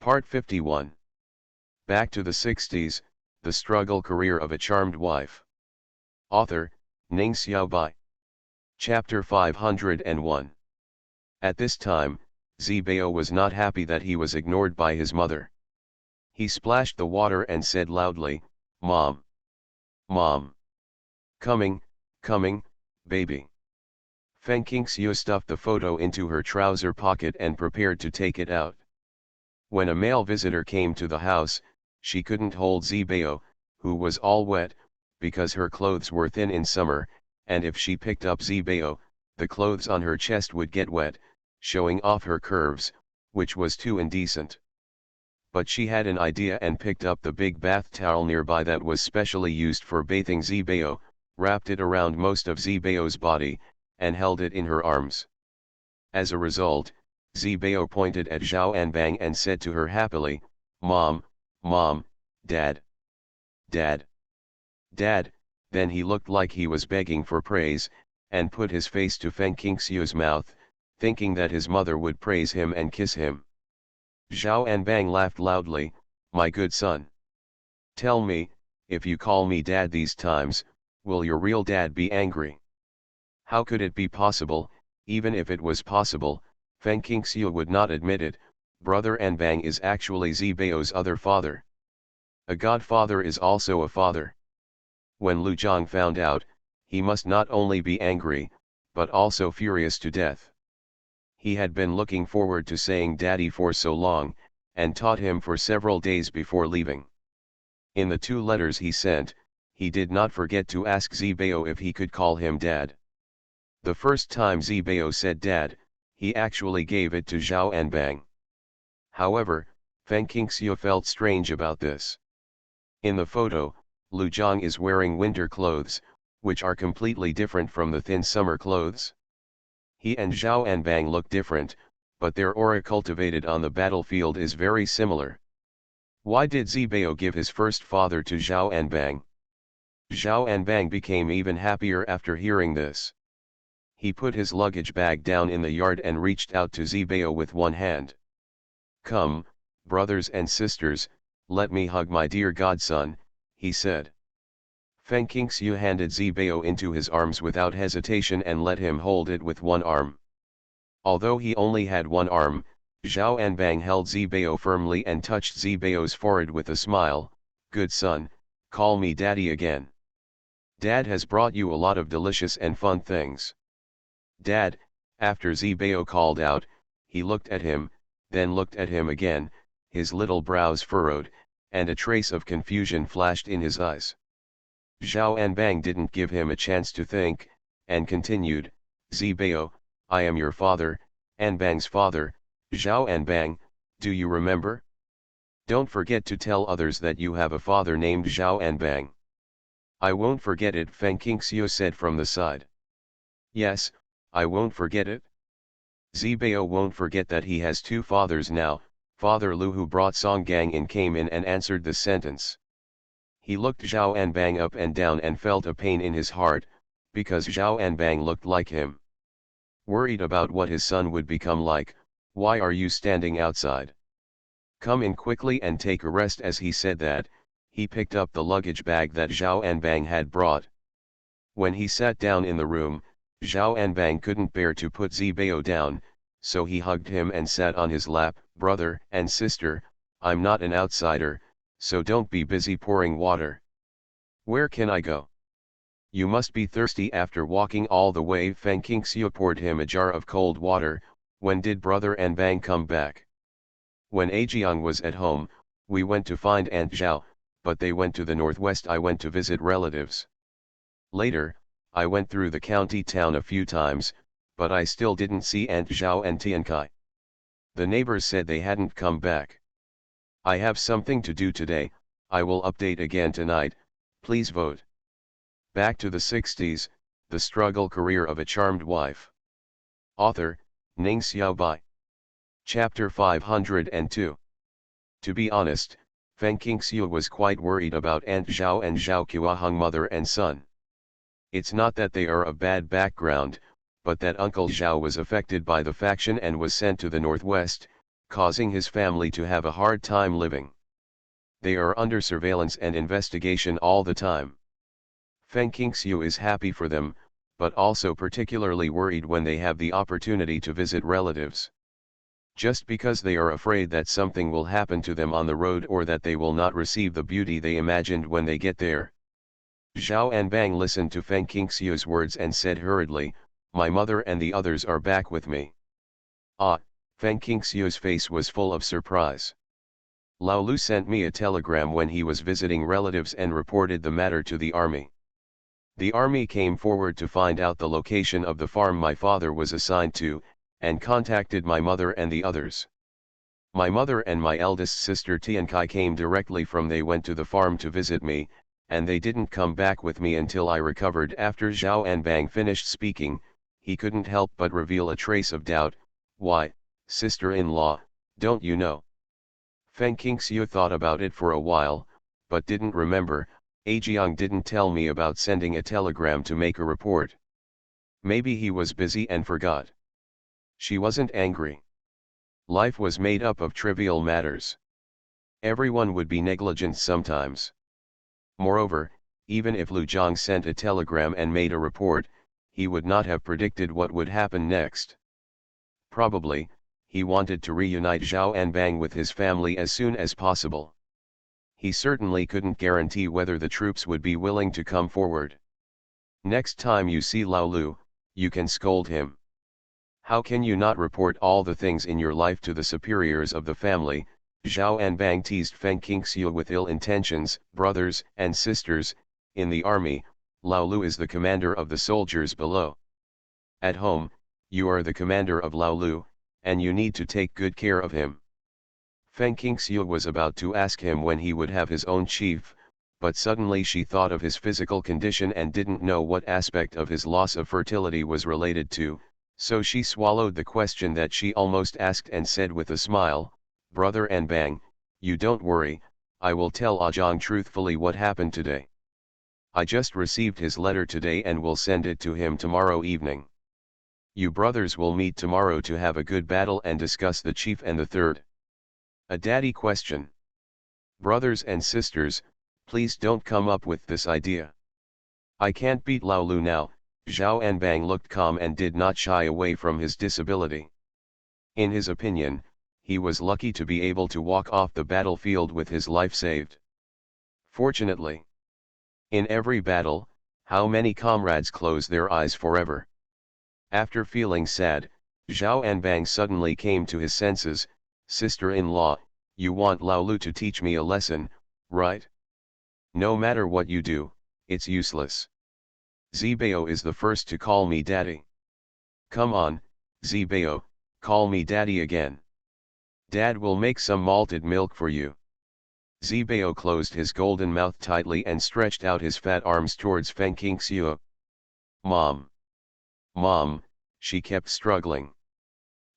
Part 51. Back to the 60s, The Struggle Career of a Charmed Wife. Author, Ning Xiaobai. Chapter 501. At this time, Zibao was not happy that he was ignored by his mother. He splashed the water and said loudly, "Mom! Mom! Coming, baby." Feng Qingxiu stuffed the photo into her trouser pocket and prepared to take it out. When a male visitor came to the house, she couldn't hold Zibao, who was all wet, because her clothes were thin in summer, and if she picked up Zibao, the clothes on her chest would get wet, showing off her curves, which was too indecent. But she had an idea and picked up the big bath towel nearby that was specially used for bathing Zibao, wrapped it around most of Zibao's body, and held it in her arms. As a result, Zibao pointed at Zhao Anbang and said to her happily, "Mom, Mom, Dad. Dad. Dad." Then he looked like he was begging for praise, and put his face to Feng Qingxiu's mouth, thinking that his mother would praise him and kiss him. Zhao Anbang laughed loudly, "My good son. Tell me, if you call me Dad these times, will your real dad be angry?" How could it be possible? Even if it was possible, Feng Qingxiu would not admit it. Brother Anbang is actually Zibao's other father. A godfather is also a father. When Lu Zhang found out, he must not only be angry, but also furious to death. He had been looking forward to saying daddy for so long, and taught him for several days before leaving. In the 2 letters he sent, he did not forget to ask Zibao if he could call him dad. The first time Zibao said dad, he actually gave it to Zhao Anbang. However, Feng Qingxiu felt strange about this. In the photo, Lu Zhang is wearing winter clothes, which are completely different from the thin summer clothes. He and Zhao Anbang look different, but their aura cultivated on the battlefield is very similar. Why did Zibao give his first father to Zhao Anbang? Zhao Anbang became even happier after hearing this. He put his luggage bag down in the yard and reached out to Zibao with one hand. "Come, brothers and sisters, let me hug my dear godson," he said. Feng Qingxiu handed Zibao into his arms without hesitation and let him hold it with one arm. Although he only had one arm, Zhao Anbang held Zibao firmly and touched Zibao's forehead with a smile. "Good son, call me daddy again. Dad has brought you a lot of delicious and fun things." "Dad," after Zibao called out, he looked at him, then looked at him again, his little brows furrowed, and a trace of confusion flashed in his eyes. Zhao Anbang didn't give him a chance to think, and continued, "Zibao, I am your father, Anbang's father. Zhao Anbang, do you remember? Don't forget to tell others that you have a father named Zhao Anbang." "I won't forget it," Feng Qingxiu said from the side. "Yes, I won't forget it." Zibao won't forget that he has 2 fathers now. Father Lu, who brought Song Gang in, came in and answered the sentence. He looked Zhao Anbang up and down and felt a pain in his heart, because Zhao Anbang looked like him. Worried about what his son would become like, "Why are you standing outside? Come in quickly and take a rest." As he said that, he picked up the luggage bag that Zhao Anbang had brought. When he sat down in the room, Zhao Anbang couldn't bear to put Zibao down, so he hugged him and sat on his lap. "Brother and sister, I'm not an outsider, so don't be busy pouring water. Where can I go? You must be thirsty after walking all the way." Feng Qingxiu poured him a jar of cold water. "When did brother Anbang come back?" "When Ajiang was at home, we went to find Aunt Zhao, but they went to the northwest. I went to visit relatives. Later, I went through the county town a few times, but I still didn't see Aunt Zhao and Tiankai. The neighbors said they hadn't come back. I have something to do today. I will update again tonight. Please vote." Back to the 60s, The Struggle Career of a Charmed Wife. Author, Ning Xiaobai. Chapter 502. To be honest, Feng Qingxiu was quite worried about Aunt Zhao and Zhao Qiuheng, mother and son. It's not that they are of bad background, but that Uncle Zhao was affected by the faction and was sent to the northwest, causing his family to have a hard time living. They are under surveillance and investigation all the time. Feng Qingxiu is happy for them, but also particularly worried when they have the opportunity to visit relatives. Just because they are afraid that something will happen to them on the road or that they will not receive the beauty they imagined when they get there. Zhao Anbang listened to Feng Qingxiu's words and said hurriedly, "My mother and the others are back with me." Ah, Feng Qingxiu's face was full of surprise. Lao Lu sent me a telegram when he was visiting relatives and reported the matter to the army. The army came forward to find out the location of the farm my father was assigned to, and contacted my mother and the others. My mother and my eldest sister Tiankai came directly from they went to the farm to visit me, and they didn't come back with me until I recovered. After Zhao Anbang finished speaking, he couldn't help but reveal a trace of doubt. "Why, sister-in-law, don't you know?" Feng Qingxiu thought about it for a while, but didn't remember. "Ajiang didn't tell me about sending a telegram to make a report. Maybe he was busy and forgot." She wasn't angry. Life was made up of trivial matters. Everyone would be negligent sometimes. Moreover, even if Lu Zhang sent a telegram and made a report, he would not have predicted what would happen next. Probably, he wanted to reunite Zhao Anbang with his family as soon as possible. He certainly couldn't guarantee whether the troops would be willing to come forward. Next time you see Lao Lu, you can scold him. "How can you not report all the things in your life to the superiors of the family?" Zhao Anbang teased Feng Qingxiu with ill intentions. "Brothers and sisters, in the army, Lao Lu is the commander of the soldiers below. At home, you are the commander of Lao Lu, and you need to take good care of him." Feng Qingxiu was about to ask him when he would have his own chief, but suddenly she thought of his physical condition and didn't know what aspect of his loss of fertility was related to, so she swallowed the question that she almost asked and said with a smile, "Brother Anbang, you don't worry, I will tell Ajong truthfully what happened today. I just received his letter today and will send it to him tomorrow evening. You brothers will meet tomorrow to have a good battle and discuss the chief and the third." A daddy question. Brothers and sisters, please don't come up with this idea. I can't beat Lao Lu now. Zhao Anbang looked calm and did not shy away from his disability. In his opinion, he was lucky to be able to walk off the battlefield with his life saved. Fortunately, in every battle, how many comrades close their eyes forever? After feeling sad, Zhao Anbang suddenly came to his senses. "Sister-in-law, you want Lao Lu to teach me a lesson, right? No matter what you do, it's useless. Zibao is the first to call me daddy. Come on, Zibao, call me daddy again. Dad will make some malted milk for you." Zibao closed his golden mouth tightly and stretched out his fat arms towards Feng Qingxiu. "Mom! Mom!" she kept struggling.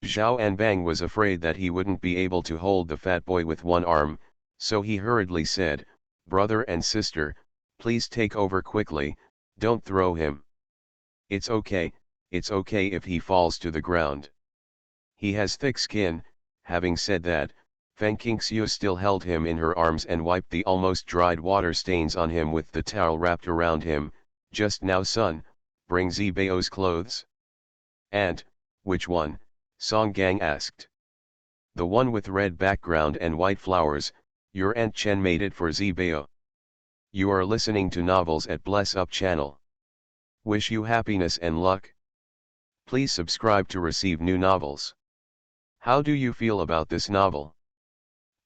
Zhao Anbang was afraid that he wouldn't be able to hold the fat boy with one arm, so he hurriedly said, "Brother and sister, please take over quickly, don't throw him. It's okay if he falls to the ground. He has thick skin." Having said that, Feng Qingxiu still held him in her arms and wiped the almost dried water stains on him with the towel wrapped around him. "Just now son, bring Zibao's clothes." "Aunt, which one?" Song Gang asked. "The one with red background and white flowers. Your Aunt Chen made it for Zibao." You are listening to Novels at Bless Up channel. Wish you happiness and luck. Please subscribe to receive new novels. How do you feel about this novel?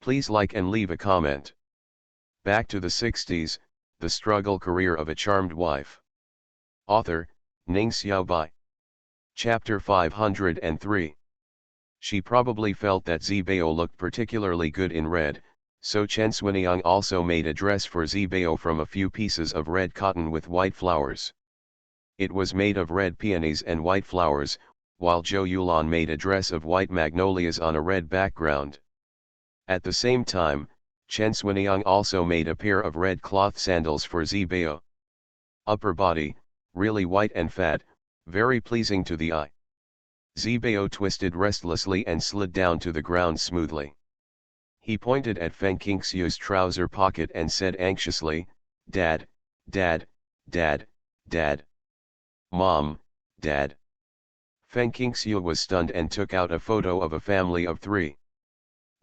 Please like and leave a comment. Back to the 60s, the struggle career of a charmed wife. Author, Ning Xiaobai. Chapter 503. She probably felt that Zibao looked particularly good in red, so Chen Swiniang also made a dress for Zibao from a few pieces of red cotton with white flowers. It was made of red peonies and white flowers, while Zhou Yulan made a dress of white magnolias on a red background. At the same time, Chen Swiniang also made a pair of red cloth sandals for Zibao. Upper body, really white and fat, very pleasing to the eye. Zibao twisted restlessly and slid down to the ground smoothly. He pointed at Feng Qingxiu's trouser pocket and said anxiously, "Dad, Dad, Dad, Dad. Mom, Dad." Feng Qingxiu was stunned and took out a photo of a family of 3.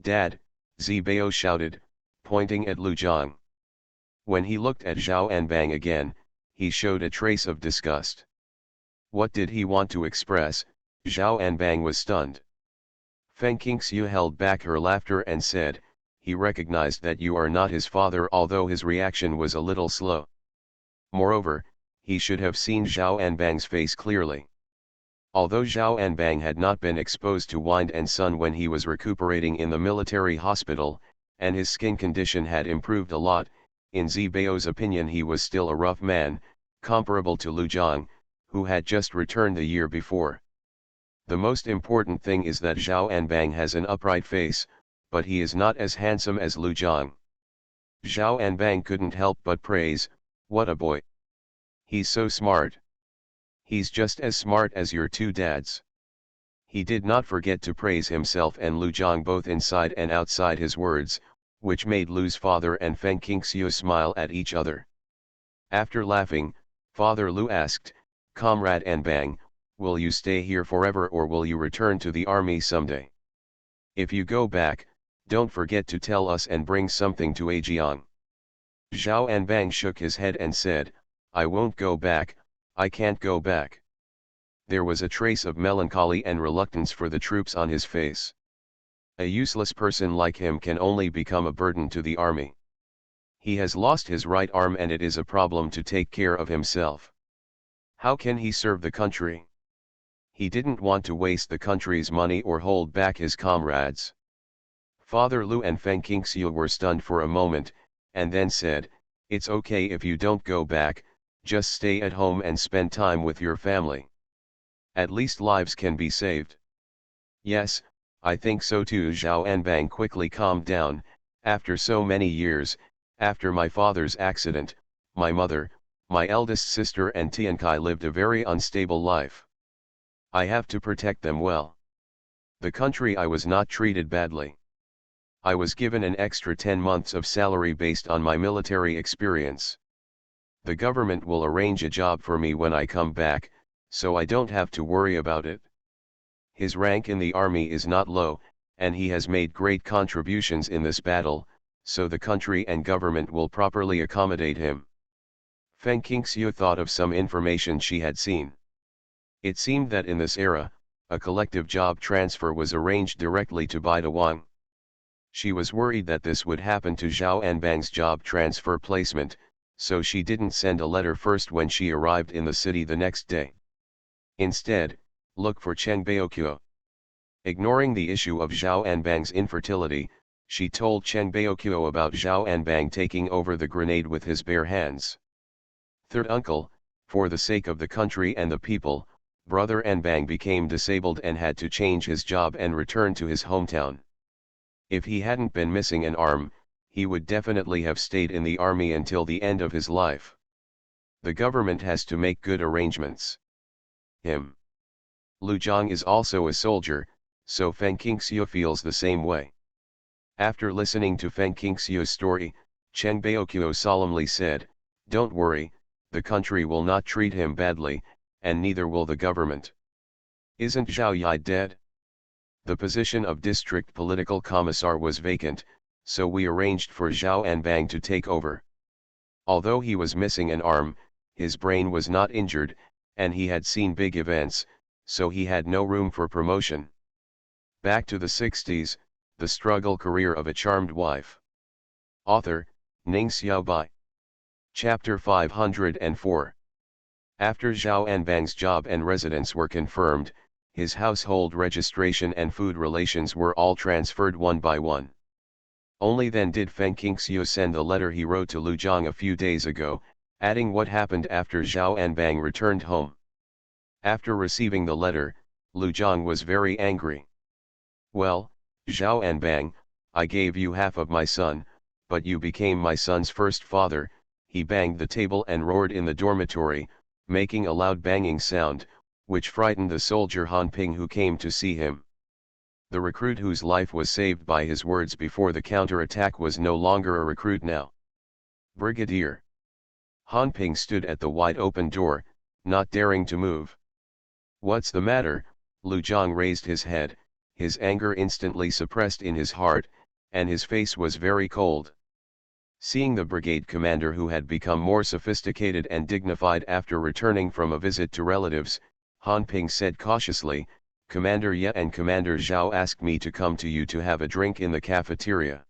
"Dad," Zibao shouted, pointing at Lu Zhang. When he looked at Zhao Anbang again, he showed a trace of disgust. What did he want to express? Zhao Anbang was stunned. Feng Qingxiu held back her laughter and said, "He recognized that you are not his father, although his reaction was a little slow. Moreover, he should have seen Zhao Anbang's face clearly. Although Zhao Anbang had not been exposed to wind and sun when he was recuperating in the military hospital, and his skin condition had improved a lot, in Zibao's opinion he was still a rough man, comparable to Lu Zhang, who had just returned the year before. The most important thing is that Zhao Anbang has an upright face, but he is not as handsome as Lu Zhang." Zhao Anbang couldn't help but praise, "What a boy. He's so smart. He's just as smart as your 2 dads." He did not forget to praise himself and Lu Zhang both inside and outside his words, which made Lu's father and Feng Qingxiu smile at each other. After laughing, Father Lu asked, "Comrade Anbang, will you stay here forever or will you return to the army someday? If you go back, don't forget to tell us and bring something to Ajiang." Zhao Anbang shook his head and said, "I won't go back, I can't go back." There was a trace of melancholy and reluctance for the troops on his face. A useless person like him can only become a burden to the army. He has lost his right arm and it is a problem to take care of himself. How can he serve the country? He didn't want to waste the country's money or hold back his comrades. Father Lu and Feng Qingxiu were stunned for a moment, and then said, "It's okay if you don't go back, just stay at home and spend time with your family. At least lives can be saved." "Yes, I think so too." Zhao Anbang quickly calmed down. "After so many years, after my father's accident, my mother, my eldest sister and Tiankai lived a very unstable life. I have to protect them well. The country I was not treated badly. I was given an extra 10 months of salary based on my military experience. The government will arrange a job for me when I come back, so I don't have to worry about it. His rank in the army is not low, and he has made great contributions in this battle, so the country and government will properly accommodate him." Feng Qingxiu thought of some information she had seen. It seemed that in this era, a collective job transfer was arranged directly to Baida Wang. She was worried that this would happen to Zhao Anbang's job transfer placement, so she didn't send a letter first when she arrived in the city the next day. Instead, look for Cheng Baoqiu. Ignoring the issue of Zhao Anbang's infertility, she told Cheng Baoqiu about Zhao Anbang taking over the grenade with his bare hands. "Third uncle, for the sake of the country and the people, Brother Anbang became disabled and had to change his job and return to his hometown. If he hadn't been missing an arm, he would definitely have stayed in the army until the end of his life. The government has to make good arrangements. Him. Lu Zhang is also a soldier, so Feng Qingxiu feels the same way." After listening to Feng Qingxiu's story, Cheng Baoqiu solemnly said, "Don't worry, the country will not treat him badly, and neither will the government. Isn't Zhao Yi dead? The position of district political commissar was vacant, so we arranged for Zhao Anbang to take over. Although he was missing an arm, his brain was not injured, and he had seen big events, so he had no room for promotion." Back to the 60s, the struggle career of a charmed wife. Author, Ning Xiaobai. Chapter 504. After Zhao Anbang's job and residence were confirmed, his household registration and food relations were all transferred one by one. Only then did Feng Qingxiu send the letter he wrote to Lu Zhang a few days ago, adding what happened after Zhao Anbang returned home. After receiving the letter, Lu Zhang was very angry. "Well, Zhao Anbang, I gave you half of my son, but you became my son's first father." He banged the table and roared in the dormitory, making a loud banging sound, which frightened the soldier Han Ping who came to see him. The recruit whose life was saved by his words before the counter-attack was no longer a recruit now. Brigadier. Han Ping stood at the wide-open door, not daring to move. What's the matter? Lu Zhang raised his head, his anger instantly suppressed in his heart, and his face was very cold. Seeing the brigade commander who had become more sophisticated and dignified after returning from a visit to relatives, Han Ping said cautiously, Commander Ye and Commander Zhao asked me to come to you to have a drink in the cafeteria.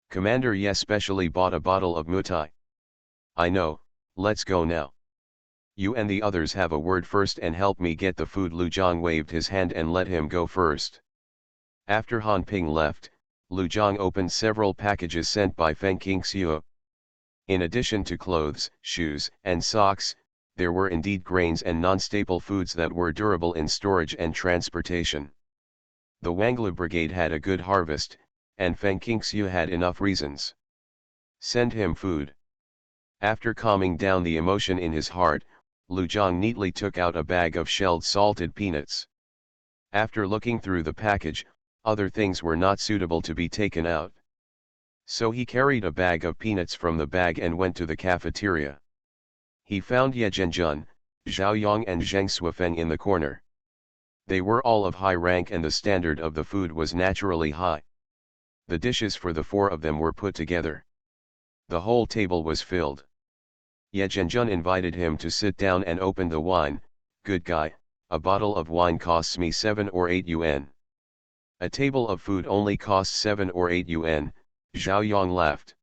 Commander Ye specially bought a bottle of mutai. I know, let's go now. You and the others have a word first and help me get the food. Lu Zhang waved his hand and let him go first. After Han Ping left, Lu Zhang opened several packages sent by Feng Qingxiu. In addition to clothes, shoes, and socks, there were indeed grains and non-staple foods that were durable in storage and transportation. The Wanglu Brigade had a good harvest, and Feng Qingxiu had enough reasons. Send him food. After calming down the emotion in his heart, Lu Zhang neatly took out a bag of shelled salted peanuts. After looking through the package, other things were not suitable to be taken out. So he carried a bag of peanuts from the bag and went to the cafeteria. He found Ye Zhenjun, Zhao Yang and Zheng Suifeng in the corner. They were all of high rank and the standard of the food was naturally high. The dishes for the four of them were put together. The whole table was filled. Ye Zhenjun invited him to sit down and open the wine. Good guy, a bottle of wine costs me 7 or 8 yuan. A table of food only costs 7 or 8 yuan, Zhao Yang laughed.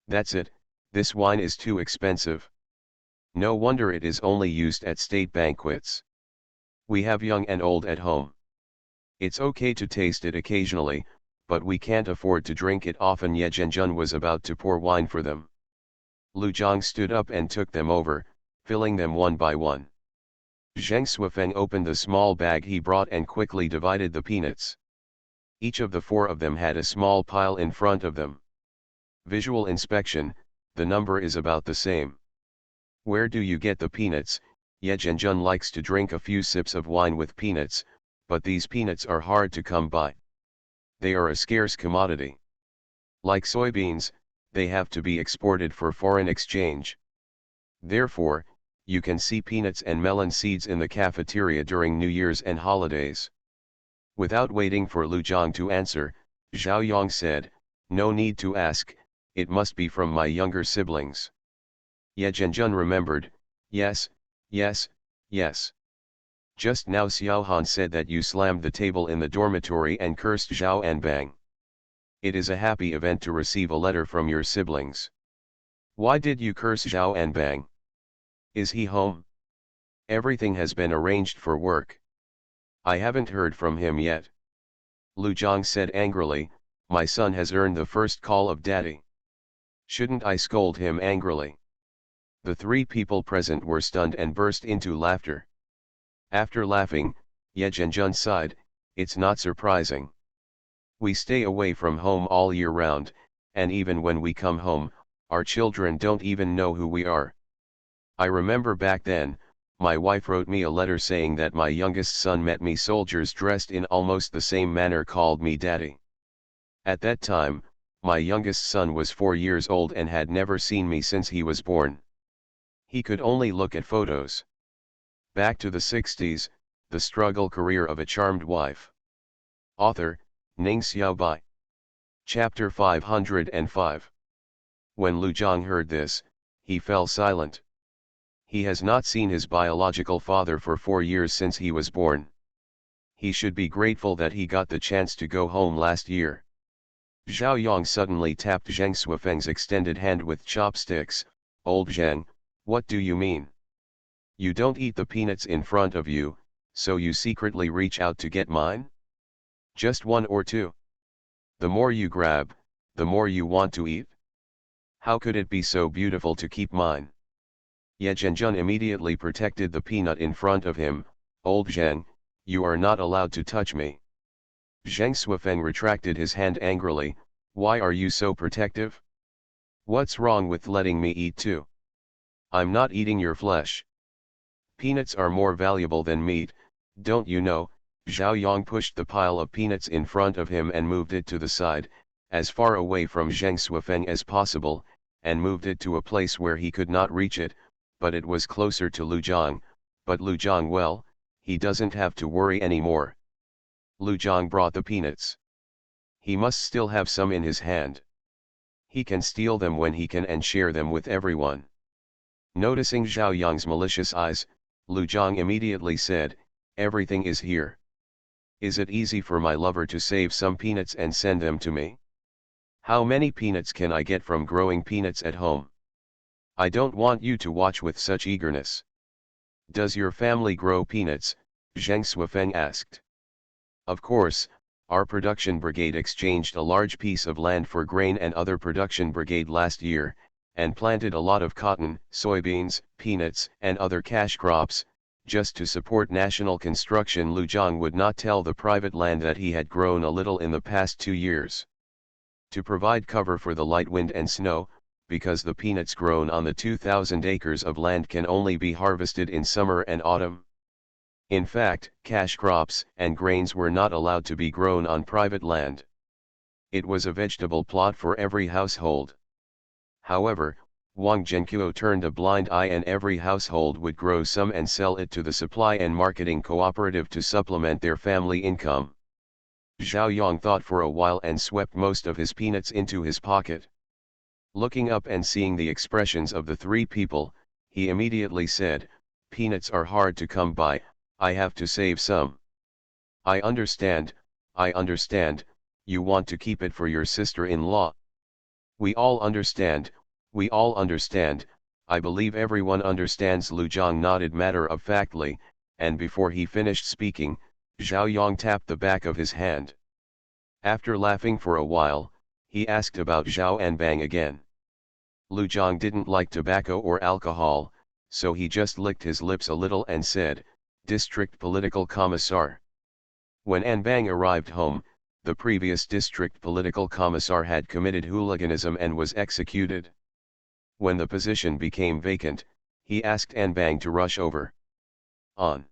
That's it, this wine is too expensive. No wonder it is only used at state banquets. We have young and old at home. It's okay to taste it occasionally, but we can't afford to drink it often. Ye Zhenjun was about to pour wine for them. Lu Zhang stood up and took them over, filling them one by one. Zheng Suifeng opened the small bag he brought and quickly divided the peanuts. Each of the four of them had a small pile in front of them. Visual inspection, the number is about the same. Where do you get the peanuts? Ye Zhenjun likes to drink a few sips of wine with peanuts, but these peanuts are hard to come by. They are a scarce commodity. Like soybeans, they have to be exported for foreign exchange. Therefore, you can see peanuts and melon seeds in the cafeteria during New Year's and holidays. Without waiting for Lu Zhang to answer, Zhao Yang said, no need to ask, it must be from my younger siblings. Ye Zhenjun remembered, yes, yes, yes. Just now Xiao Han said that you slammed the table in the dormitory and cursed Zhao Anbang. It is a happy event to receive a letter from your siblings. Why did you curse Zhao Anbang? Is he home? Everything has been arranged for work. I haven't heard from him yet. Lu Zhang said angrily, my son has earned the first call of daddy. Shouldn't I scold him angrily? The three people present were stunned and burst into laughter. After laughing, Ye Zhenjun sighed, it's not surprising. We stay away from home all year round, and even when we come home, our children don't even know who we are. I remember back then, my wife wrote me a letter saying that my youngest son met me soldiers dressed in almost the same manner called me daddy. At that time, my youngest son was 4 years old and had never seen me since he was born. He could only look at photos. Back to the 60s, the struggle career of a charmed wife. Author, Ning Xiaobai. Chapter 505. When Lu Zhang heard this, he fell silent. He has not seen his biological father for 4 years since he was born. He should be grateful that he got the chance to go home last year. Zhao Yang suddenly tapped Zheng Suifeng's extended hand with chopsticks. Old Zheng, what do you mean? You don't eat the peanuts in front of you, so you secretly reach out to get mine? Just 1 or 2. The more you grab, the more you want to eat. How could it be so beautiful to keep mine? Ye Zhenjun immediately protected the peanut in front of him. Old Zheng, you are not allowed to touch me. Zheng Suifeng retracted his hand angrily. Why are you so protective? What's wrong with letting me eat too? I'm not eating your flesh. Peanuts are more valuable than meat, don't you know? Zhao Yang pushed the pile of peanuts in front of him and moved it to the side, as far away from Zheng Suifeng as possible, and moved it to a place where he could not reach it, but it was closer to Lu Zhang. But Lu Zhang, well, he doesn't have to worry anymore. Lu Zhang brought the peanuts. He must still have some in his hand. He can steal them when he can and share them with everyone. Noticing Zhao Yang's malicious eyes, Lu Zhang immediately said, "Everything is here. Is it easy for my lover to save some peanuts and send them to me? How many peanuts can I get from growing peanuts at home? I don't want you to watch with such eagerness." "Does your family grow peanuts?" Zheng Suifeng asked. "Of course, our production brigade exchanged a large piece of land for grain and other production brigade last year, and planted a lot of cotton, soybeans, peanuts, and other cash crops, just to support national construction." Lu Zhang would not tell the private land that he had grown a little in the past 2 years. To provide cover for the light wind and snow, because the peanuts grown on the 2,000 acres of land can only be harvested in summer and autumn. In fact, cash crops and grains were not allowed to be grown on private land. It was a vegetable plot for every household. However, Wang Zhenqiu turned a blind eye, and every household would grow some and sell it to the supply and marketing cooperative to supplement their family income. Zhao Yang thought for a while and swept most of his peanuts into his pocket. Looking up and seeing the expressions of the three people, he immediately said, "Peanuts are hard to come by, I have to save some." I understand, you want to keep it for your sister-in-law. We all understand, I believe everyone understands." Lu Zhang nodded matter-of-factly, and before he finished speaking, Zhao Yang tapped the back of his hand. After laughing for a while, he asked about Zhao Anbang again. Lu Zhang didn't like tobacco or alcohol, so he just licked his lips a little and said, "District Political Commissar." When Anbang arrived home, the previous district political commissar had committed hooliganism and was executed. When the position became vacant, he asked Anbang to rush over. On.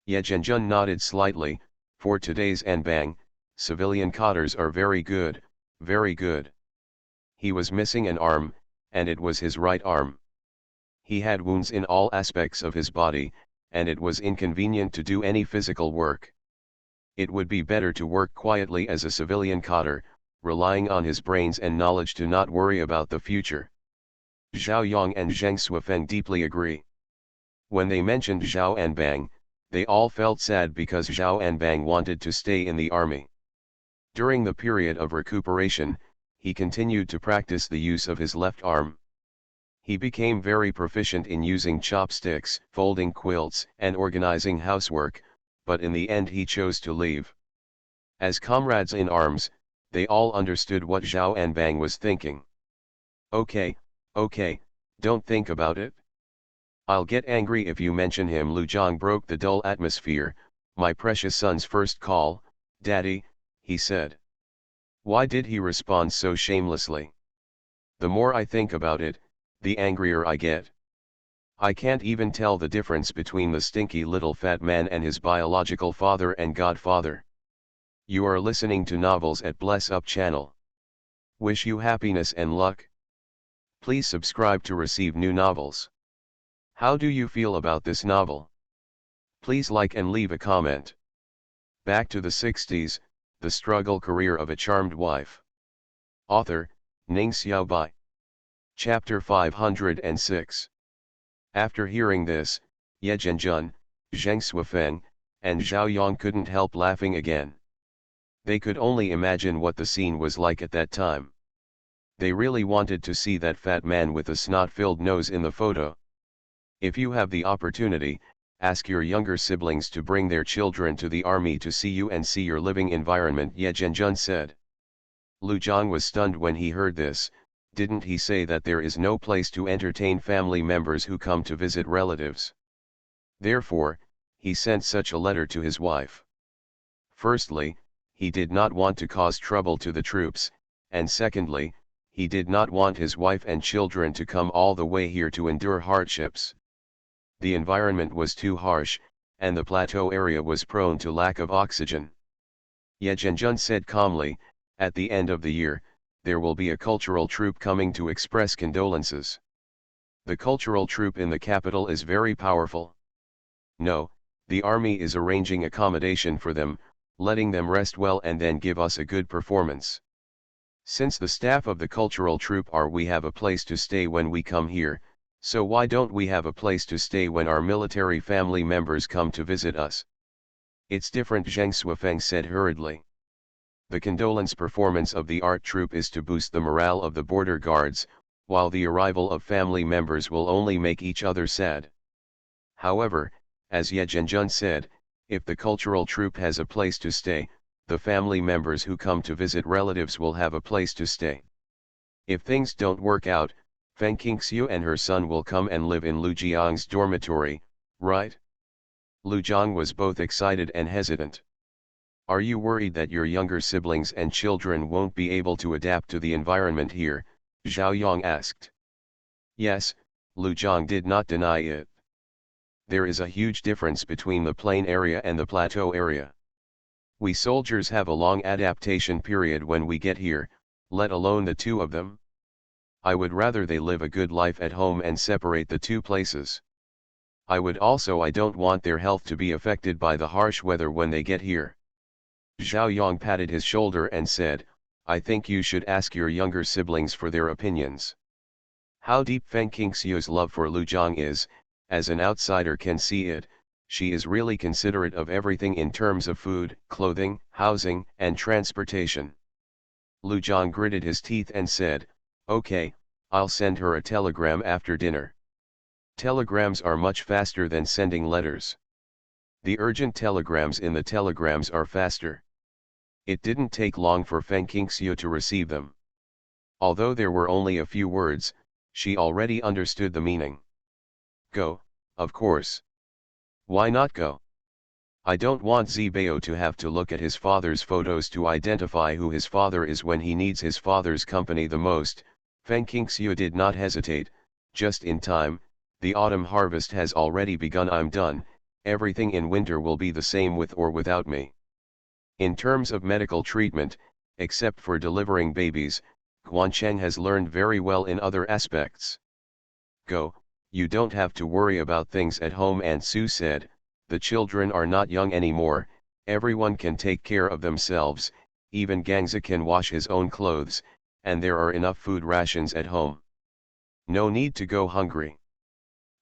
Ye Zhenjun nodded slightly. For today's Anbang, civilian cotters are very good, very good. He was missing an arm, and it was his right arm. He had wounds in all aspects of his body, and it was inconvenient to do any physical work. It would be better to work quietly as a civilian cotter, relying on his brains and knowledge to not worry about the future. Zhao Yang and Zheng Suifeng deeply agree. When they mentioned Zhao Anbang, they all felt sad because Zhao Anbang wanted to stay in the army. During the period of recuperation, he continued to practice the use of his left arm. He became very proficient in using chopsticks, folding quilts, and organizing housework, but in the end he chose to leave. As comrades in arms, they all understood what Zhao Anbang was thinking. Okay, don't think about it. I'll get angry if you mention him." Lu Zhang broke the dull atmosphere. "My precious son's first call, Daddy," he said. Why did he respond so shamelessly? The more I think about it, the angrier I get. I can't even tell the difference between the stinky little fat man and his biological father and godfather. You are listening to Novels at Bless Up channel. Wish you happiness and luck. Please subscribe to receive new novels. How do you feel about this novel? Please like and leave a comment. Back to the 60s, The Struggle Career of a Charmed Wife. Author, Ning Xiaobai. Chapter 506. After hearing this, Ye Zhenjun, Zheng Suifeng, and Zhao Yang couldn't help laughing again. They could only imagine what the scene was like at that time. They really wanted to see that fat man with the snot-filled nose in the photo. If you have the opportunity, ask your younger siblings to bring their children to the army to see you and see your living environment, Ye Zhenjun said. Lu Zhang was stunned when he heard this. Didn't he say that there is no place to entertain family members who come to visit relatives? Therefore, he sent such a letter to his wife. Firstly, he did not want to cause trouble to the troops, and secondly, he did not want his wife and children to come all the way here to endure hardships. The environment was too harsh, and the plateau area was prone to lack of oxygen. Ye Zhenjun said calmly, at the end of the year, there will be a cultural troupe coming to express condolences. The cultural troupe in the capital is very powerful. No, the army is arranging accommodation for them, letting them rest well and then give us a good performance. Since the staff of the cultural troupe we have a place to stay when we come here, so why don't we have a place to stay when our military family members come to visit us? It's different, Zheng Suifeng said hurriedly. The condolence performance of the art troupe is to boost the morale of the border guards, while the arrival of family members will only make each other sad. However, as Ye Zhenjun said, if the cultural troupe has a place to stay, the family members who come to visit relatives will have a place to stay. If things don't work out, Feng Qingxiu and her son will come and live in Lu Jiang's dormitory, right? Lu Jiang was both excited and hesitant. Are you worried that your younger siblings and children won't be able to adapt to the environment here? Zhao Yang asked. Yes, Lu Jiang did not deny it. There is a huge difference between the plain area and the plateau area. We soldiers have a long adaptation period when we get here, let alone the two of them. I would rather they live a good life at home and separate the two places. I don't want their health to be affected by the harsh weather when they get here. Zhao Yang patted his shoulder and said, I think you should ask your younger siblings for their opinions. How deep Feng Qingxiu's love for Lu Jiang is, as an outsider can see it, she is really considerate of everything in terms of food, clothing, housing, and transportation. Lu Jiang gritted his teeth and said, Okay, I'll send her a telegram after dinner. Telegrams are much faster than sending letters. The urgent telegrams in the telegrams are faster. It didn't take long for Feng Qingxiu to receive them. Although there were only a few words, she already understood the meaning. Go, of course. Why not go? I don't want Zibao to have to look at his father's photos to identify who his father is when he needs his father's company the most. Feng Qingxiu did not hesitate, just in time, the autumn harvest has already begun. I'm done, everything in winter will be the same with or without me. In terms of medical treatment, except for delivering babies, Guancheng has learned very well in other aspects. Go, you don't have to worry about things at home, and Su said, the children are not young anymore, everyone can take care of themselves, even Gangza can wash his own clothes, and there are enough food rations at home. No need to go hungry.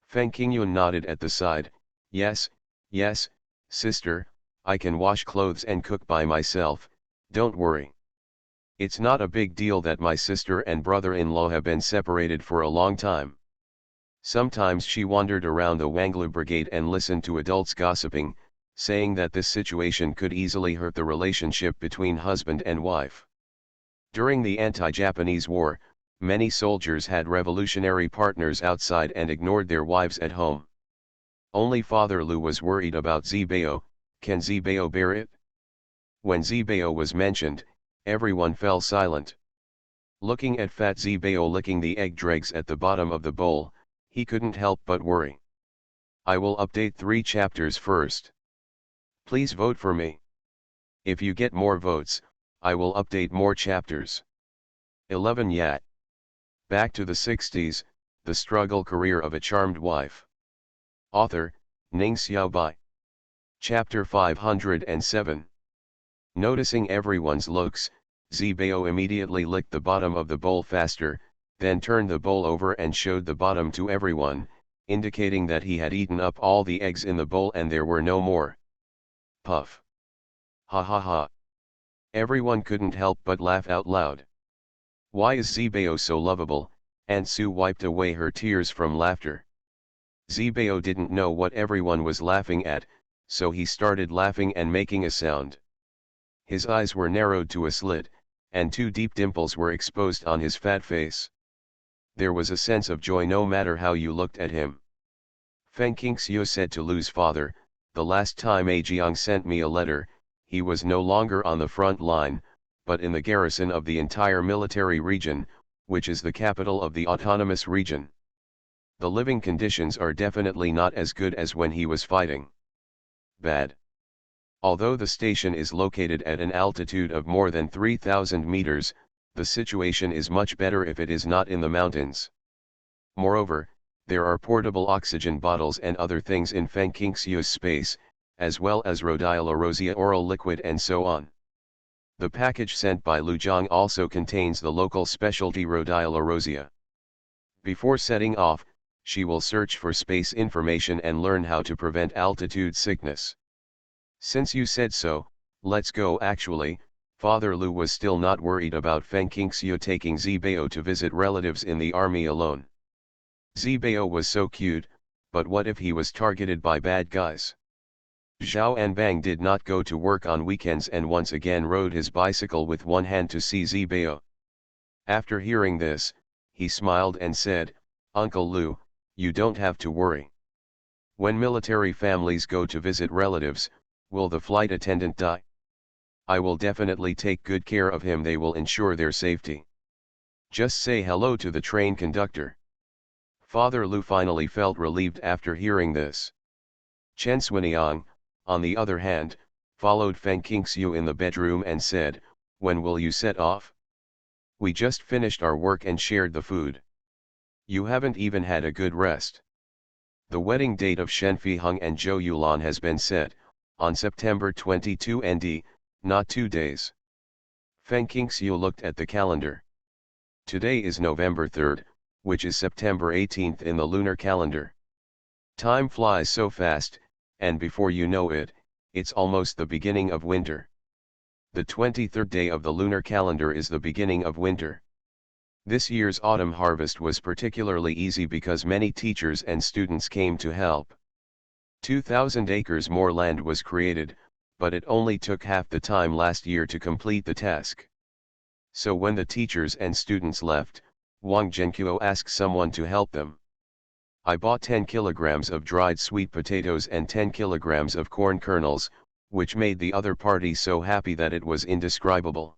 Feng Qingyun nodded at the side, yes, sister, I can wash clothes and cook by myself, don't worry. It's not a big deal that my sister and brother-in-law have been separated for a long time. Sometimes she wandered around the Wanglu brigade and listened to adults gossiping, saying that this situation could easily hurt the relationship between husband and wife. During the anti-Japanese war, many soldiers had revolutionary partners outside and ignored their wives at home. Only Father Lu was worried about Zibao. Can Zibao bear it? When Zibao was mentioned, everyone fell silent. Looking at fat Zibao licking the egg dregs at the bottom of the bowl, he couldn't help but worry. I will update 3 chapters first. Please vote for me. If you get more votes, I will update more chapters. 11 Yat. Back to the 60s, the struggle career of a charmed wife. Author, Ning Xiaobai. Chapter 507. Noticing everyone's looks, Zibao immediately licked the bottom of the bowl faster, then turned the bowl over and showed the bottom to everyone, indicating that he had eaten up all the eggs in the bowl and there were no more. Puff. Ha ha ha. Everyone couldn't help but laugh out loud. Why is Zibao so lovable? And Su wiped away her tears from laughter. Zibao didn't know what everyone was laughing at, so he started laughing and making a sound. His eyes were narrowed to a slit, and 2 deep dimples were exposed on his fat face. There was a sense of joy no matter how you looked at him. Feng Qingxiu said to Lu's father, the last time A Jiang sent me a letter, he was no longer on the front line, but in the garrison of the entire military region, which is the capital of the autonomous region. The living conditions are definitely not as good as when he was fighting. Bad. Although the station is located at an altitude of more than 3,000 meters, the situation is much better if it is not in the mountains. Moreover, there are portable oxygen bottles and other things in Fengqingxiu's space, as well as rhodiola rosea oral liquid and so on. The package sent by Lu Zhang also contains the local specialty rhodiola rosea. Before setting off, she will search for space information and learn how to prevent altitude sickness. Since you said so, let's go. Actually, Father Lu was still not worried about Fengqingxiu taking Zibao to visit relatives in the army alone. Zibao was so cute, but what if he was targeted by bad guys? Zhao Anbang did not go to work on weekends and once again rode his bicycle with one hand to see Zibao. After hearing this, he smiled and said, "Uncle Lu, you don't have to worry. When military families go to visit relatives, will the flight attendant die? I will definitely take good care of him. They will ensure their safety. Just say hello to the train conductor." Father Lu finally felt relieved after hearing this. Chen Swiniang, on the other hand, followed Fengqingxiu in the bedroom and said, "When will you set off? We just finished our work and shared the food. You haven't even had a good rest." The wedding date of Shen Fiheng and Zhou Yulan has been set, on September 22 ND, not 2 days. Fengqingxiu looked at the calendar. Today is November 3rd, which is September 18th in the lunar calendar. Time flies so fast, and before you know it, it's almost the beginning of winter. The 23rd day of the lunar calendar is the beginning of winter. This year's autumn harvest was particularly easy because many teachers and students came to help. 2,000 acres more land was created, but it only took half the time last year to complete the task. So when the teachers and students left, Wang Zhenqiu asked someone to help them. "I bought 10 kilograms of dried sweet potatoes and 10 kilograms of corn kernels, which made the other party so happy that it was indescribable."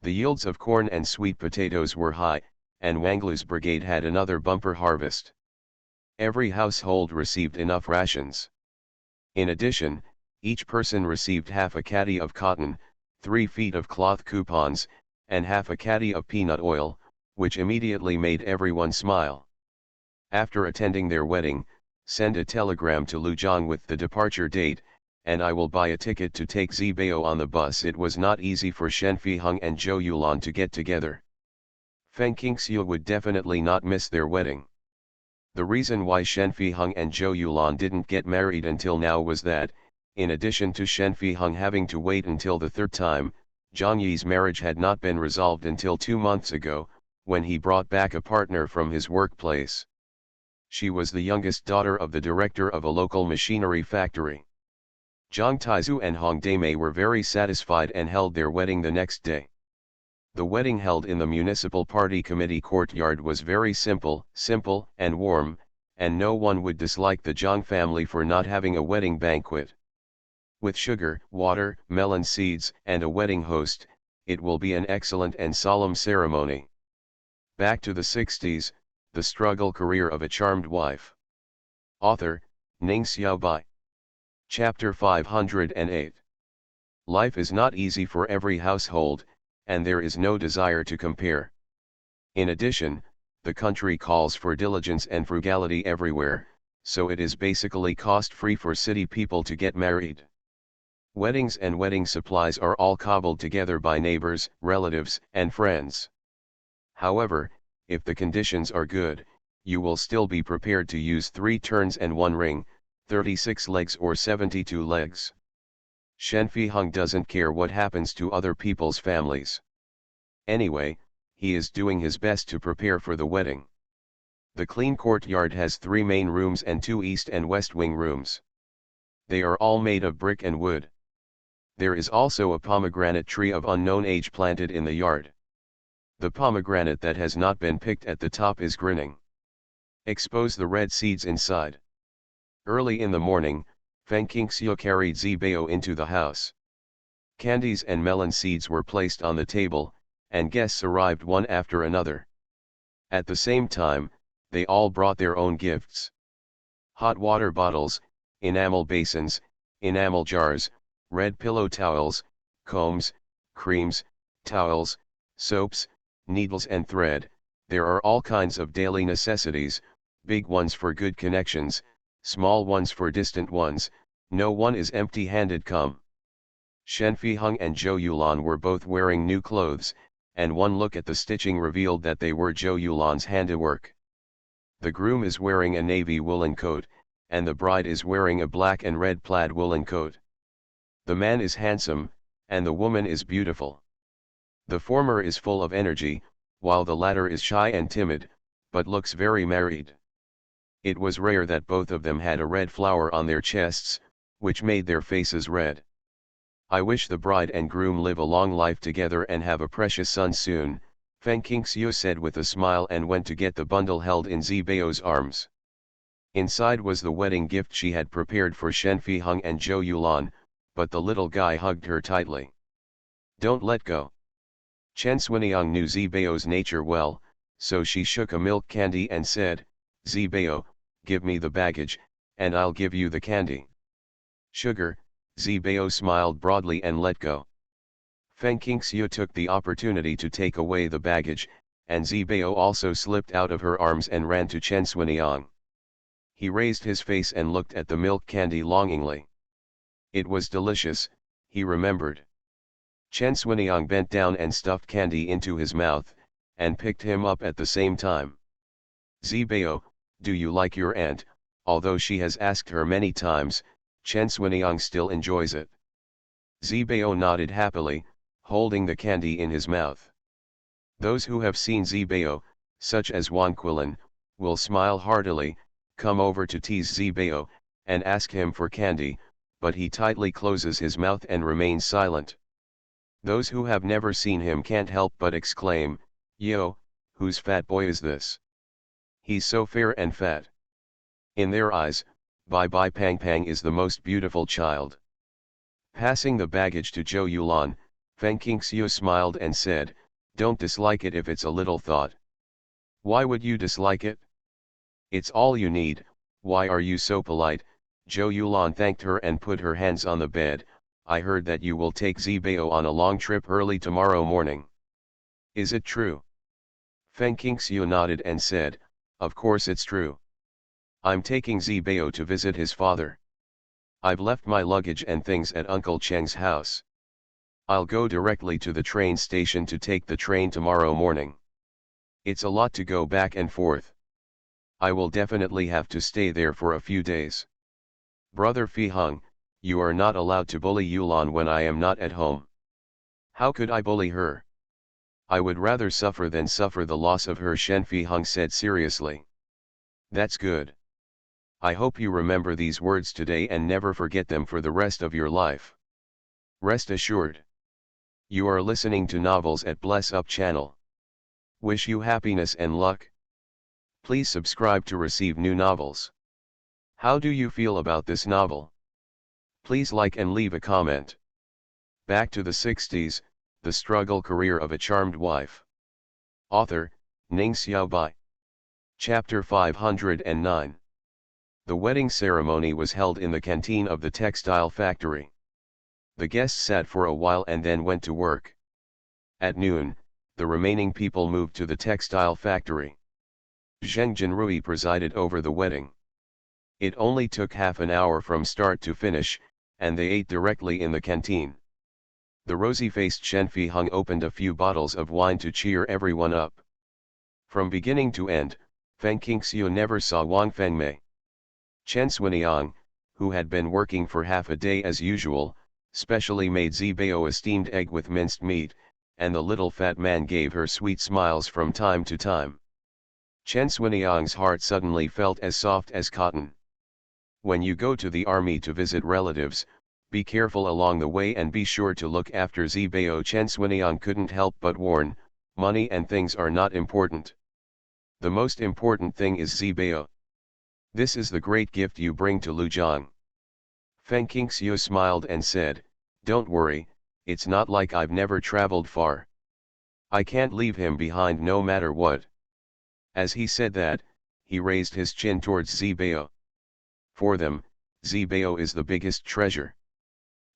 The yields of corn and sweet potatoes were high, and Wang Lu's brigade had another bumper harvest. Every household received enough rations. In addition, each person received half a caddy of cotton, 3 feet of cloth coupons, and half a caddy of peanut oil, which immediately made everyone smile. After attending their wedding, send a telegram to Lu Zhang with the departure date, and I will buy a ticket to take Zibao on the bus. It was not easy for Shen Fiheng and Zhou Yulan to get together. Fengqingxiu would definitely not miss their wedding. The reason why Shen Fiheng and Zhou Yulan didn't get married until now was that, in addition to Shen Fiheng having to wait until the third time, Zhang Yi's marriage had not been resolved until 2 months ago, when he brought back a partner from his workplace. She was the youngest daughter of the director of a local machinery factory. Zhang Taizu and Hong Daimei were very satisfied and held their wedding the next day. The wedding held in the municipal party committee courtyard was very simple and warm, and no one would dislike the Zhang family for not having a wedding banquet. With sugar, water, melon seeds, and a wedding host, it will be an excellent and solemn ceremony. Back to the 60s, the struggle career of a charmed wife. Author, Ning Xiaobai. Chapter 508. Life is not easy for every household, and there is no desire to compare. In addition, the country calls for diligence and frugality everywhere, so it is basically cost-free for city people to get married. Weddings and wedding supplies are all cobbled together by neighbors, relatives, and friends. However, if the conditions are good, you will still be prepared to use 3 turns and 1 ring, 36 legs or 72 legs. Shen Fiheng doesn't care what happens to other people's families. Anyway, he is doing his best to prepare for the wedding. The clean courtyard has 3 main rooms and 2 east and west wing rooms. They are all made of brick and wood. There is also a pomegranate tree of unknown age planted in the yard. The pomegranate that has not been picked at the top is grinning. Expose the red seeds inside. Early in the morning, Fengqingxiu carried Zibao into the house. Candies and melon seeds were placed on the table, and guests arrived one after another. At the same time, they all brought their own gifts. Hot water bottles, enamel basins, enamel jars, red pillow towels, combs, creams, towels, soaps, needles and thread. There are all kinds of daily necessities, big ones for good connections, small ones for distant ones. No one is empty-handed come. Shen Fiheng and Zhou Yulan were both wearing new clothes, and one look at the stitching revealed that they were Zhou Yulan's handiwork. The groom is wearing a navy woolen coat, and the bride is wearing a black and red plaid woolen coat. The man is handsome, and the woman is beautiful. The former is full of energy, while the latter is shy and timid, but looks very married. It was rare that both of them had a red flower on their chests, which made their faces red. I wish the bride and groom live a long life together and have a precious son soon, Feng Qingxiu said with a smile and went to get the bundle held in Zibao's arms. Inside was the wedding gift she had prepared for Shen Fiheng and Zhou Yulan, but the little guy hugged her tightly. Don't let go. Chen Swiniang knew Zibao's nature well, so she shook a milk candy and said, Zibao, give me the baggage, and I'll give you the candy. Sugar, Zibao smiled broadly and let go. Feng Qingxiu took the opportunity to take away the baggage, and Zibao also slipped out of her arms and ran to Chen Swiniang. He raised his face and looked at the milk candy longingly. It was delicious, he remembered. Chen Swiniang bent down and stuffed candy into his mouth, and picked him up at the same time. Zibao, do you like your aunt? Although she has asked her many times, Chen Swiniang still enjoys it. Zibao nodded happily, holding the candy in his mouth. Those who have seen Zibao, such as Wang Quilin, will smile heartily, come over to tease Zibao, and ask him for candy, but he tightly closes his mouth and remains silent. Those who have never seen him can't help but exclaim, Yo, whose fat boy is this? He's so fair and fat. In their eyes, Bai Bai Pang Pang is the most beautiful child. Passing the baggage to Zhou Yulan, Feng Qingxiu smiled and said, don't dislike it if it's a little thought. Why would you dislike it? It's all you need. Why are you so polite? Zhou Yulan thanked her and put her hands on the bed. I heard that you will take Zibao on a long trip early tomorrow morning. Is it true? Feng Qingxiu nodded and said, of course it's true. I'm taking Zibao to visit his father. I've left my luggage and things at Uncle Cheng's house. I'll go directly to the train station to take the train tomorrow morning. It's a lot to go back and forth. I will definitely have to stay there for a few days. Brother Fiheng, you are not allowed to bully Yulan when I am not at home. How could I bully her? I would rather suffer than suffer the loss of her, Shen Fiheng said seriously. That's good. I hope you remember these words today and never forget them for the rest of your life. Rest assured. You are listening to Novels at Bless Up channel. Wish you happiness and luck. Please subscribe to receive new novels. How do you feel about this novel? Please like and leave a comment. Back to the 60s, The Struggle Career of a Charmed Wife. Author, Ning Xiaobai. Chapter 509. The wedding ceremony was held in the canteen of the textile factory. The guests sat for a while and then went to work. At noon, the remaining people moved to the textile factory. Zheng Jinrui presided over the wedding. It only took half an hour from start to finish, and they ate directly in the canteen. The rosy-faced Shen Fiheng opened a few bottles of wine to cheer everyone up. From beginning to end, Feng Qingxiu never saw Wang Fengmei. Chen Swiniang, who had been working for half a day as usual, specially made Zibao a steamed egg with minced meat, and the little fat man gave her sweet smiles from time to time. Chen Swiniang's heart suddenly felt as soft as cotton. When you go to the army to visit relatives, be careful along the way and be sure to look after Zibao. Chen Swiniang couldn't help but warn, money and things are not important. The most important thing is Zibao. This is the great gift you bring to Lujiang. Feng Qingxiu smiled and said, don't worry, it's not like I've never traveled far. I can't leave him behind no matter what. As he said that, he raised his chin towards Zibeo. For them, Zibeo is the biggest treasure.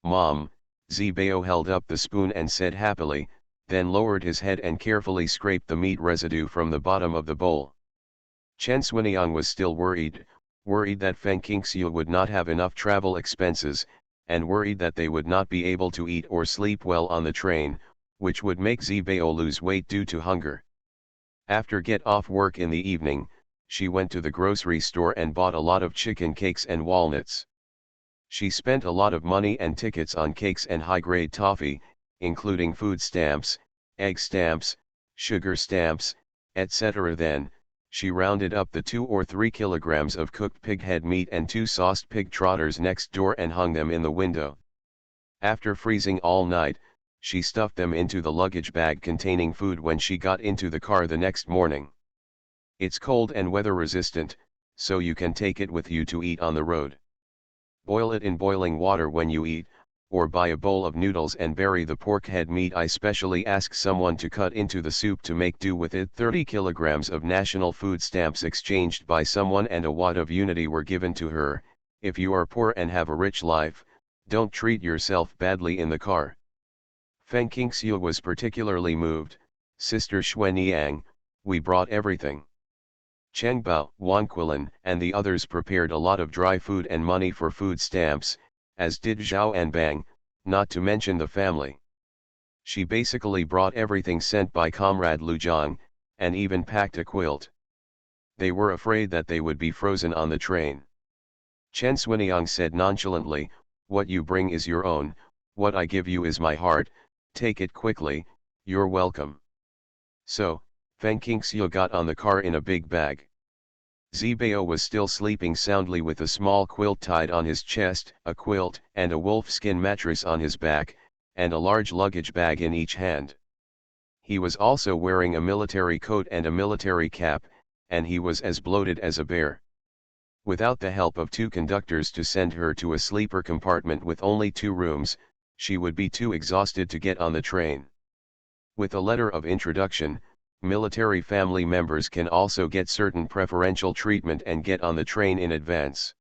Mom, Zibeo held up the spoon and said happily, then lowered his head and carefully scraped the meat residue from the bottom of the bowl. Chen Swiniang was still worried that Feng Qingxiu would not have enough travel expenses, and worried that they would not be able to eat or sleep well on the train, which would make Zibeo lose weight due to hunger. After get off work in the evening, she went to the grocery store and bought a lot of chicken cakes and walnuts. She spent a lot of money and tickets on cakes and high-grade toffee, including food stamps, egg stamps, sugar stamps, etc. Then, she rounded up the 2 or 3 kilograms of cooked pig head meat and 2 sauced pig trotters next door and hung them in the window. After freezing all night, she stuffed them into the luggage bag containing food when she got into the car the next morning. It's cold and weather resistant, so you can take it with you to eat on the road. Boil it in boiling water when you eat, or buy a bowl of noodles and bury the pork head meat. I specially ask someone to cut into the soup to make do with it. 30 kilograms of national food stamps exchanged by someone and a watt of unity were given to her. If you are poor and have a rich life, don't treat yourself badly in the car. Feng Qingxiu was particularly moved. Sister Xuanyang, we brought everything. Cheng Bao, Wan Quilin, and the others prepared a lot of dry food and money for food stamps, as did Zhao and Bang, not to mention the family. She basically brought everything sent by Comrade Lu Zhang, and even packed a quilt. They were afraid that they would be frozen on the train. Chen Swiniang said nonchalantly, "What you bring is your own, what I give you is my heart, take it quickly, you're welcome." So, Feng Qingxiu got on the car in a big bag. Zibeo was still sleeping soundly with a small quilt tied on his chest, a quilt and a wolfskin mattress on his back, and a large luggage bag in each hand. He was also wearing a military coat and a military cap, and he was as bloated as a bear. Without the help of 2 conductors to send her to a sleeper compartment with only 2 rooms, she would be too exhausted to get on the train. With a letter of introduction, military family members can also get certain preferential treatment and get on the train in advance.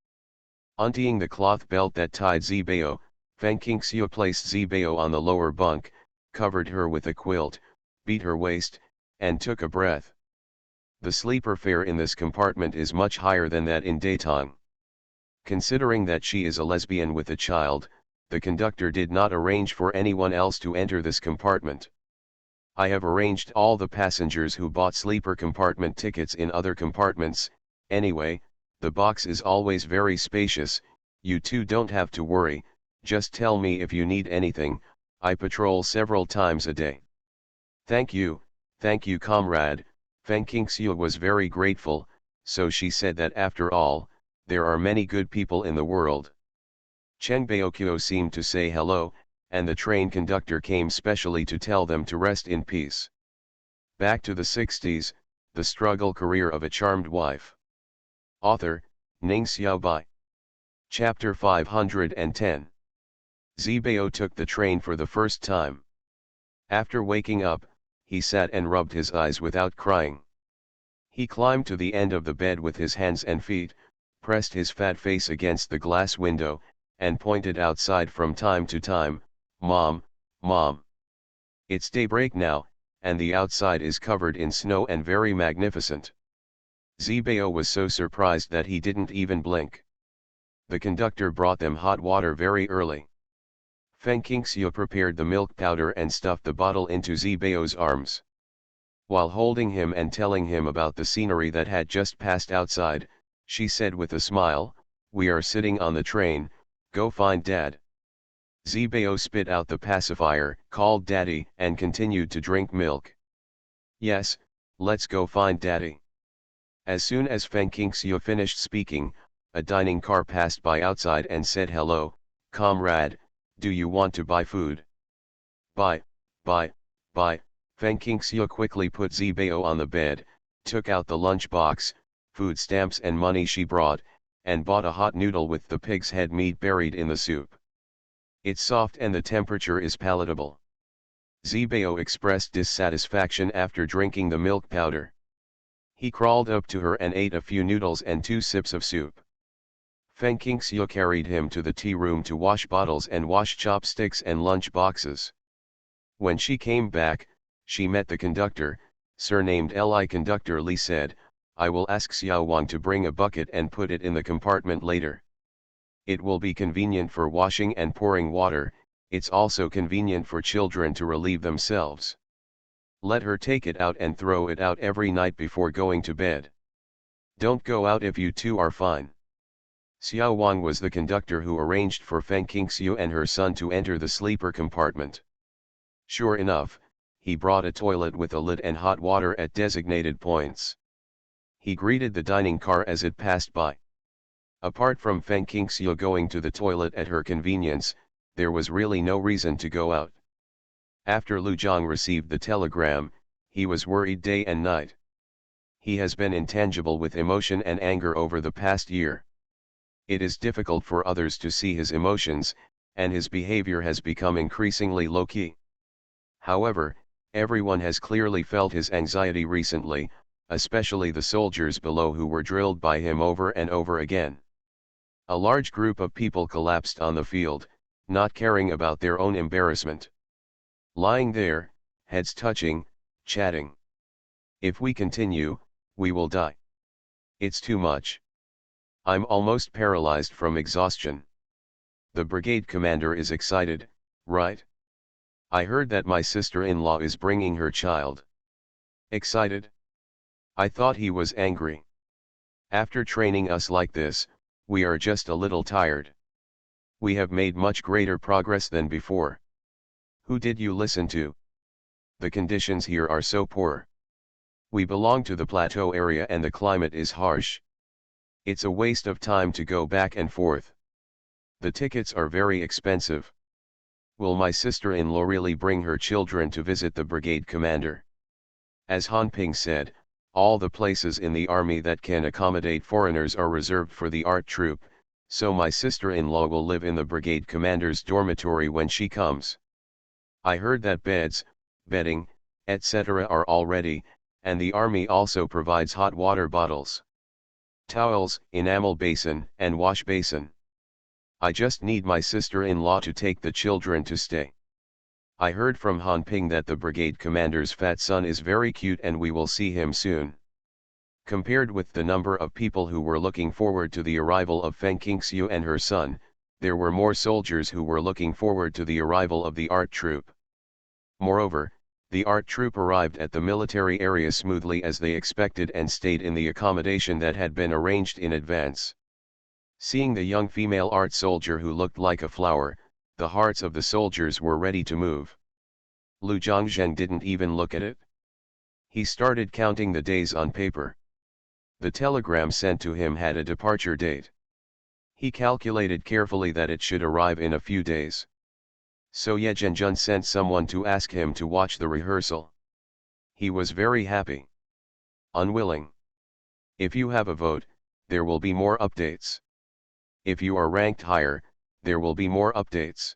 Untying the cloth belt that tied Zibeo, Feng Qingxiu placed Zibeo on the lower bunk, covered her with a quilt, beat her waist, and took a breath. The sleeper fare in this compartment is much higher than that in Datong. Considering that she is a lesbian with a child, the conductor did not arrange for anyone else to enter this compartment. I have arranged all the passengers who bought sleeper compartment tickets in other compartments. Anyway, the box is always very spacious, you two don't have to worry, just tell me if you need anything, I patrol several times a day. Thank you, comrade. Feng Qingxiu was very grateful, so she said that after all, there are many good people in the world. Cheng Baoqiu seemed to say hello, and the train conductor came specially to tell them to rest in peace. Back to the 60s, the struggle career of a charmed wife. Author, Ning Xiaobai. Chapter 510. Zibeo took the train for the first time. After waking up, he sat and rubbed his eyes without crying. He climbed to the end of the bed with his hands and feet, pressed his fat face against the glass window, and pointed outside from time to time, "Mom, Mom. It's daybreak now, and the outside is covered in snow and very magnificent." Zibeo was so surprised that he didn't even blink. The conductor brought them hot water very early. Feng Qingxiu prepared the milk powder and stuffed the bottle into Zibeo's arms. While holding him and telling him about the scenery that had just passed outside, she said with a smile, "We are sitting on the train, go find Dad." Zibeo spit out the pacifier, called Daddy, and continued to drink milk. "Yes, let's go find Daddy." As soon as Feng Qingxiu finished speaking, a dining car passed by outside and said, "Hello, comrade, do you want to buy food?" Buy. Feng Qingxiu quickly put Zibeo on the bed, took out the lunch box, food stamps and money she brought, and bought a hot noodle with the pig's head meat buried in the soup. "It's soft and the temperature is palatable." Zibeo expressed dissatisfaction after drinking the milk powder. He crawled up to her and ate a few noodles and 2 sips of soup. Feng Qingxiu carried him to the tea room to wash bottles and wash chopsticks and lunch boxes. When she came back, she met the conductor, surnamed Li. Conductor Li said, "I will ask Xiao Wang to bring a bucket and put it in the compartment later. It will be convenient for washing and pouring water, it's also convenient for children to relieve themselves. Let her take it out and throw it out every night before going to bed. Don't go out if you two are fine." Xiao Wang was the conductor who arranged for Feng Qingxiu and her son to enter the sleeper compartment. Sure enough, he brought a toilet with a lid and hot water at designated points. He greeted the dining car as it passed by. Apart from Feng Qingxiu going to the toilet at her convenience, there was really no reason to go out. After Lu Zhang received the telegram, he was worried day and night. He has been intangible with emotion and anger over the past year. It is difficult for others to see his emotions, and his behavior has become increasingly low-key. However, everyone has clearly felt his anxiety recently, especially the soldiers below who were drilled by him over and over again. A large group of people collapsed on the field, not caring about their own embarrassment. Lying there, heads touching, chatting. "If we continue, we will die. It's too much. I'm almost paralyzed from exhaustion. The brigade commander is excited, right? I heard that my sister-in-law is bringing her child." Excited? I thought he was angry. After training us like this, we are just a little tired. We have made much greater progress than before. Who did you listen to? The conditions here are so poor. We belong to the plateau area and the climate is harsh. It's a waste of time to go back and forth. The tickets are very expensive. Will my sister-in-law really bring her children to visit the brigade commander? As Han Ping said, all the places in the army that can accommodate foreigners are reserved for the art troupe, so my sister-in-law will live in the brigade commander's dormitory when she comes. I heard that beds, bedding, etc. are all ready, and the army also provides hot water bottles, towels, enamel basin, and wash basin. I just need my sister-in-law to take the children to stay. I heard from Han Ping that the brigade commander's fat son is very cute and we will see him soon. Compared with the number of people who were looking forward to the arrival of Feng Qingxiu and her son, there were more soldiers who were looking forward to the arrival of the art troupe. Moreover, the art troupe arrived at the military area smoothly as they expected and stayed in the accommodation that had been arranged in advance. Seeing the young female art soldier who looked like a flower, the hearts of the soldiers were ready to move. Lu Zhangzhen didn't even look at it. He started counting the days on paper. The telegram sent to him had a departure date. He calculated carefully that it should arrive in a few days. So Ye Zhenjun sent someone to ask him to watch the rehearsal. He was very happy. Unwilling. If you have a vote, there will be more updates. If you are ranked higher, there will be more updates.